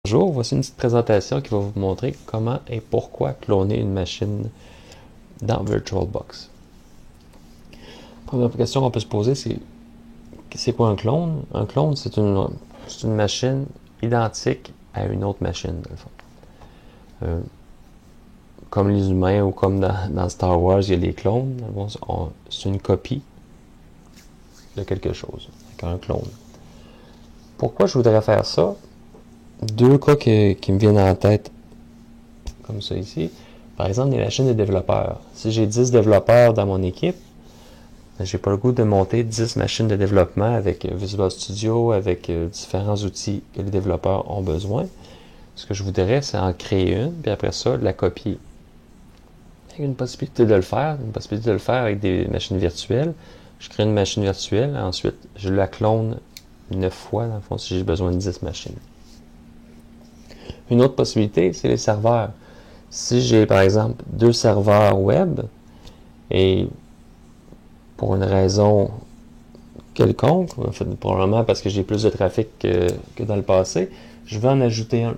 Bonjour, voici une petite présentation qui va vous montrer comment et pourquoi cloner une machine dans VirtualBox. La première question qu'on peut se poser, c'est quoi un clone? Un clone, c'est une machine identique à une autre machine, dans le fond. Comme les humains ou comme dans Star Wars, il y a les clones. C'est une copie de quelque chose, avec un clone. Pourquoi je voudrais faire ça? Deux cas qui me viennent en tête, comme ça ici. Par exemple, les machines de développeurs. Si j'ai 10 développeurs dans mon équipe, j'ai pas le goût de monter 10 machines de développement avec Visual Studio, avec différents outils que les développeurs ont besoin. Ce que je voudrais, c'est en créer une, puis après ça, la copier. Il y a une possibilité de le faire, avec des machines virtuelles. Je crée une machine virtuelle, ensuite je la clone 9 fois, dans le fond, si j'ai besoin de 10 machines. Une autre possibilité, c'est les serveurs. Si j'ai, par exemple, 2 serveurs web, et pour une raison quelconque, en fait, probablement parce que j'ai plus de trafic que dans le passé, je vais en ajouter un.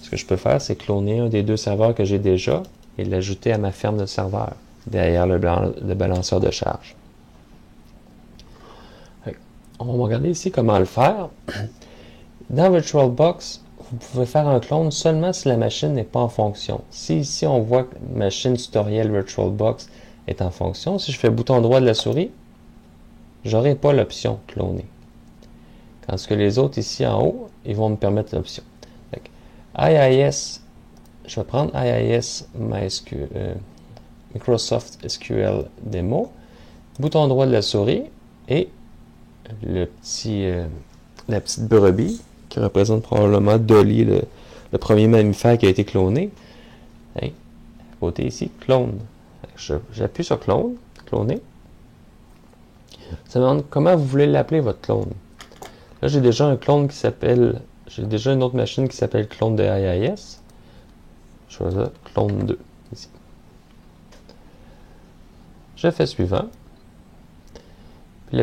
Ce que je peux faire, c'est cloner un des 2 serveurs que j'ai déjà et l'ajouter à ma ferme de serveurs, derrière le balanceur de charge. On va regarder ici comment le faire. Dans VirtualBox, vous pouvez faire un clone seulement si la machine n'est pas en fonction. Si ici on voit que la machine tutoriel VirtualBox est en fonction, si je fais bouton droit de la souris, j'aurai pas l'option cloner. Quand ce que les autres ici en haut, ils vont me permettre l'option. IIS, je vais prendre IIS Microsoft SQL Demo, bouton droit de la souris et la petite brebis qui représente probablement Dolly, le premier mammifère qui a été cloné. À côté ici, clone. J'appuie sur clone, cloner. Ça me demande comment vous voulez l'appeler votre clone. Là, j'ai déjà un clone qui s'appelle, j'ai déjà une autre machine qui s'appelle clone de IIS. Je choisis clone 2 ici. Je fais suivant. Puis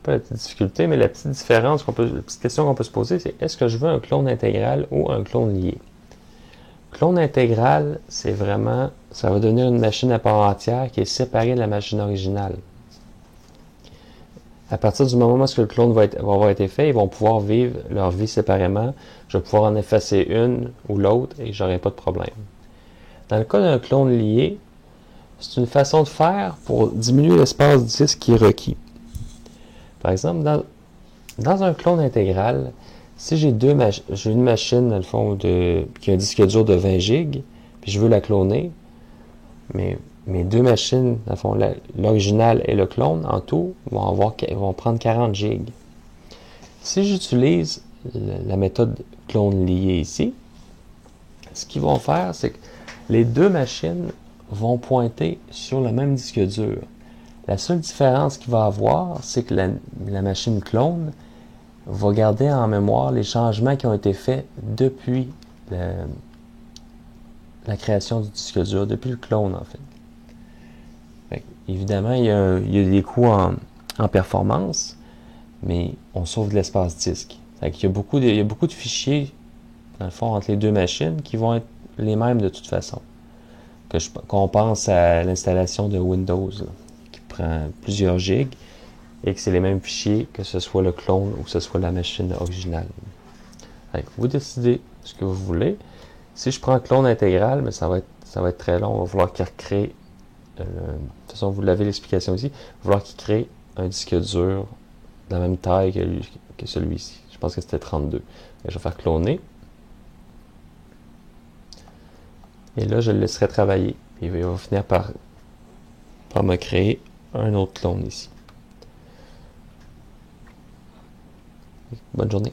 pas la petite difficulté, mais la petite différence la petite question qu'on peut se poser, c'est est-ce que je veux un clone intégral ou un clone lié? Clone intégral, c'est vraiment, ça va devenir une machine à part entière qui est séparée de la machine originale. À partir du moment où le clone va avoir été fait, ils vont pouvoir vivre leur vie séparément. Je vais pouvoir en effacer une ou l'autre et j'aurai pas de problème. Dans le cas d'un clone lié, c'est une façon de faire pour diminuer l'espace disque qui est requis. Par exemple, dans un clone intégral, si j'ai une machine, dans le fond, qui a un disque dur de 20 GB, puis je veux la cloner, mais mes 2 machines, dans le fond, l'original et le clone, en tout, vont prendre 40 GB. Si j'utilise la méthode clone lié ici, ce qu'ils vont faire, c'est que les 2 machines vont pointer sur le même disque dur. La seule différence qu'il va avoir, c'est que la machine clone va garder en mémoire les changements qui ont été faits depuis la création du disque dur, depuis le clone en fait. Évidemment, il y a des coûts en performance, mais on sauve de l'espace disque. Il y a beaucoup de fichiers, dans le fond, entre les 2 machines qui vont être les mêmes de toute façon. Qu'on pense à l'installation de Windows, là, qui prend plusieurs gigs, et que c'est les mêmes fichiers, que ce soit le clone ou que ce soit la machine originale. Vous décidez ce que vous voulez. Si je prends le clone intégral, mais ça va être très long. On va vouloir qu'il recrée, de toute façon, vous l'avez l'explication ici, il va falloir qu'il crée un disque dur de la même taille que celui-ci. Je pense que c'était 32. Je vais faire cloner. Et là, je le laisserai travailler. Et il va finir par me créer un autre clone ici. Bonne journée.